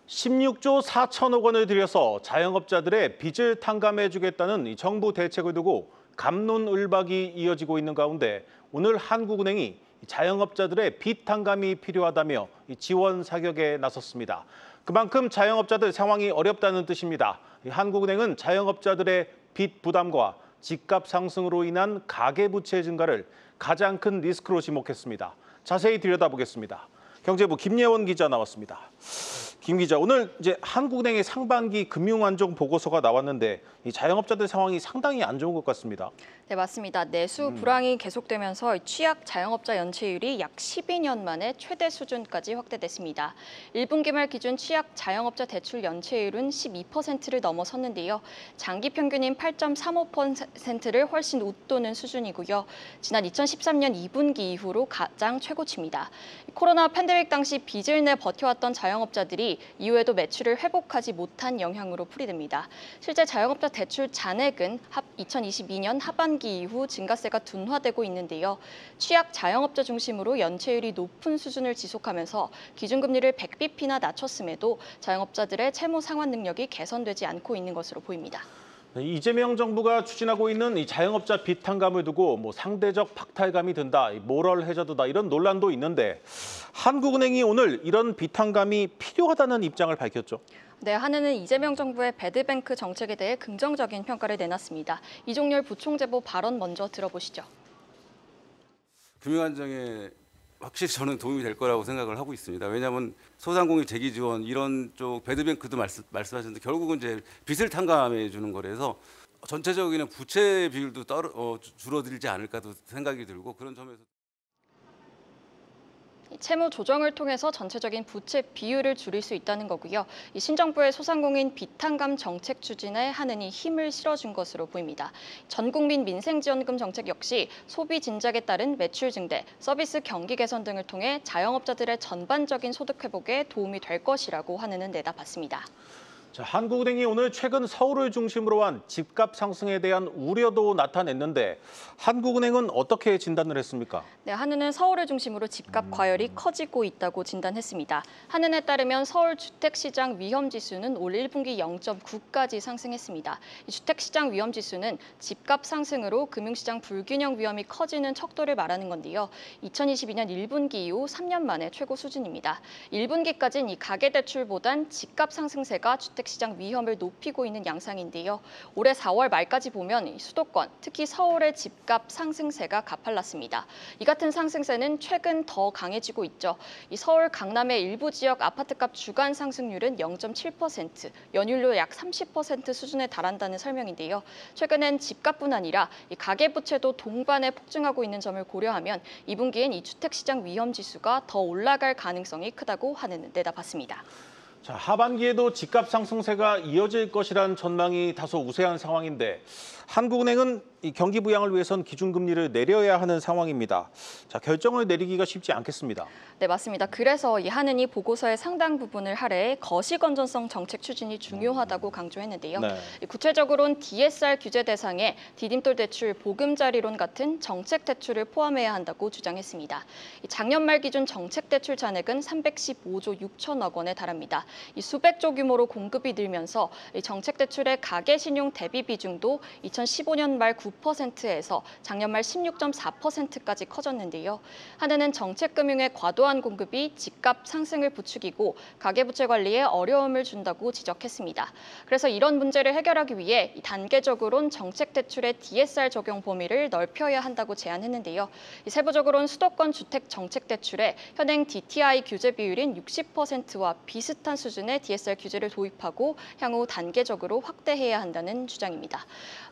16조 4천억 원을 들여서 자영업자들의 빚을 탕감해주겠다는 정부 대책을 두고 갑론을박이 이어지고 있는 가운데 오늘 한국은행이 자영업자들의 빚 탕감이 필요하다며 지원 사격에 나섰습니다. 그만큼 자영업자들 상황이 어렵다는 뜻입니다. 한국은행은 자영업자들의 빚 부담과 집값 상승으로 인한 가계부채 증가를 가장 큰 리스크로 지목했습니다. 자세히 들여다보겠습니다. 경제부 김예원 기자 나왔습니다. 김 기자, 오늘 한국은행의 상반기 금융안정 보고서가 나왔는데 이 자영업자들 상황이 상당히 안 좋은 것 같습니다. 네, 맞습니다. 내수 불황이 계속되면서 취약 자영업자 연체율이 약 12년 만에 최대 수준까지 확대됐습니다. 1분기 말 기준 취약 자영업자 대출 연체율은 12%를 넘어섰는데요. 장기 평균인 8.35%를 훨씬 웃도는 수준이고요. 지난 2013년 2분기 이후로 가장 최고치입니다. 코로나 팬데믹 당시 빚을 내 버텨왔던 자영업자들이 이후에도 매출을 회복하지 못한 영향으로 풀이됩니다. 실제 자영업자 대출 잔액은 2022년 하반기 이후 증가세가 둔화되고 있는데요. 취약 자영업자 중심으로 연체율이 높은 수준을 지속하면서 기준금리를 100bp나 낮췄음에도 자영업자들의 채무 상환 능력이 개선되지 않고 있는 것으로 보입니다. 이재명 정부가 추진하고 있는 이 자영업자 빚 탕감을 두고 상대적 박탈감이 든다, 모럴 해저드다 이런 논란도 있는데 한국은행이 오늘 이런 빚 탕감이 필요하다는 입장을 밝혔죠. 네, 한은은 이재명 정부의 배드뱅크 정책에 대해 긍정적인 평가를 내놨습니다. 이종렬 부총재보 발언 먼저 들어보시죠. 금융안정에 확실히 저는 도움이 될 거라고 생각을 하고 있습니다. 왜냐하면 소상공인 재기 지원 이런 쪽 배드뱅크도 말씀하셨는데 결국은 이제 빚을 탕감해 주는 거라서 전체적인 부채 비율도 줄어들지 않을까도 생각이 들고 그런 점에서. 채무 조정을 통해서 전체적인 부채 비율을 줄일 수 있다는 거고요. 이 신정부의 소상공인 빚 탕감 정책 추진에 한은이 힘을 실어준 것으로 보입니다. 전국민 민생지원금 정책 역시 소비 진작에 따른 매출 증대, 서비스 경기 개선 등을 통해 자영업자들의 전반적인 소득 회복에 도움이 될 것이라고 한은은 내다봤습니다. 한국은행이 오늘 최근 서울을 중심으로 한 집값 상승에 대한 우려도 나타냈는데 한국은행은 어떻게 진단을 했습니까? 네, 한은은 서울을 중심으로 집값 과열이 커지고 있다고 진단했습니다. 한은에 따르면 서울 주택시장 위험지수는 올 1분기 0.9까지 상승했습니다. 이 주택시장 위험지수는 집값 상승으로 금융시장 불균형 위험이 커지는 척도를 말하는 건데요. 2022년 1분기 이후 3년 만에 최고 수준입니다. 1분기까지는 이 가계대출보단 집값 상승세가 주택시장 위험을 높이고 있는 양상인데요. 올해 4월 말까지 보면 수도권, 특히 서울의 집값 상승세가 가팔랐습니다. 이 같은 상승세는 최근 더 강해지고 있죠. 이 서울 강남의 일부 지역 아파트값 주간 상승률은 0.7%, 연율로 약 30% 수준에 달한다는 설명인데요. 최근엔 집값뿐 아니라 이 가계부채도 동반에 폭증하고 있는 점을 고려하면 2분기엔 이 주택시장 위험지수가 더 올라갈 가능성이 크다고 하는 내다봤습니다. 하반기에도 집값 상승세가 이어질 것이란 전망이 다소 우세한 상황인데 한국은행은 이 경기 부양을 위해선 기준금리를 내려야 하는 상황입니다. 결정을 내리기가 쉽지 않겠습니다. 네, 맞습니다. 그래서 이 한은이 보고서의 상당 부분을 할애해 거시 건전성 정책 추진이 중요하다고 강조했는데요. 네. 구체적으로는 DSR 규제 대상에 디딤돌 대출, 보금자리론 같은 정책 대출을 포함해야 한다고 주장했습니다. 작년 말 기준 정책 대출 잔액은 315조 6천억 원에 달합니다. 이 수백조 규모로 공급이 늘면서 이 정책 대출의 가계 신용 대비 비중도 2015년 말 9%에서 작년 말 16.4%까지 커졌는데요. 한은은 정책금융의 과도한 공급이 집값 상승을 부추기고 가계부채 관리에 어려움을 준다고 지적했습니다. 그래서 이런 문제를 해결하기 위해 단계적으로는 정책 대출의 DSR 적용 범위를 넓혀야 한다고 제안했는데요. 세부적으로는 수도권 주택 정책 대출에 현행 DTI 규제 비율인 60%와 비슷한 수준의 DSR 규제를 도입하고 향후 단계적으로 확대해야 한다는 주장입니다.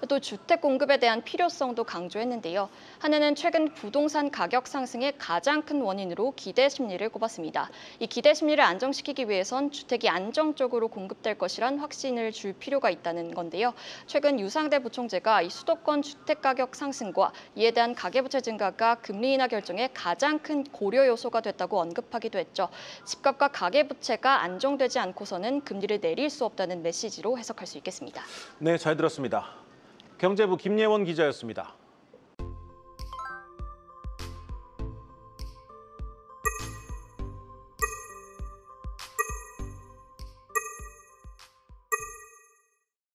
또 주택 공급에 대한 필요성도 강조했는데요. 한은은 최근 부동산 가격 상승의 가장 큰 원인으로 기대 심리를 꼽았습니다. 이 기대 심리를 안정시키기 위해선 주택이 안정적으로 공급될 것이란 확신을 줄 필요가 있다는 건데요. 최근 유상대 부총재가 이 수도권 주택 가격 상승과 이에 대한 가계부채 증가가 금리 인하 결정의 가장 큰 고려 요소가 됐다고 언급하기도 했죠. 집값과 가계부채가 안정되지 않고서는 금리를 내릴 수 없다는 메시지로 해석할 수 있겠습니다. 네, 잘 들었습니다. 경제부 김예원 기자였습니다.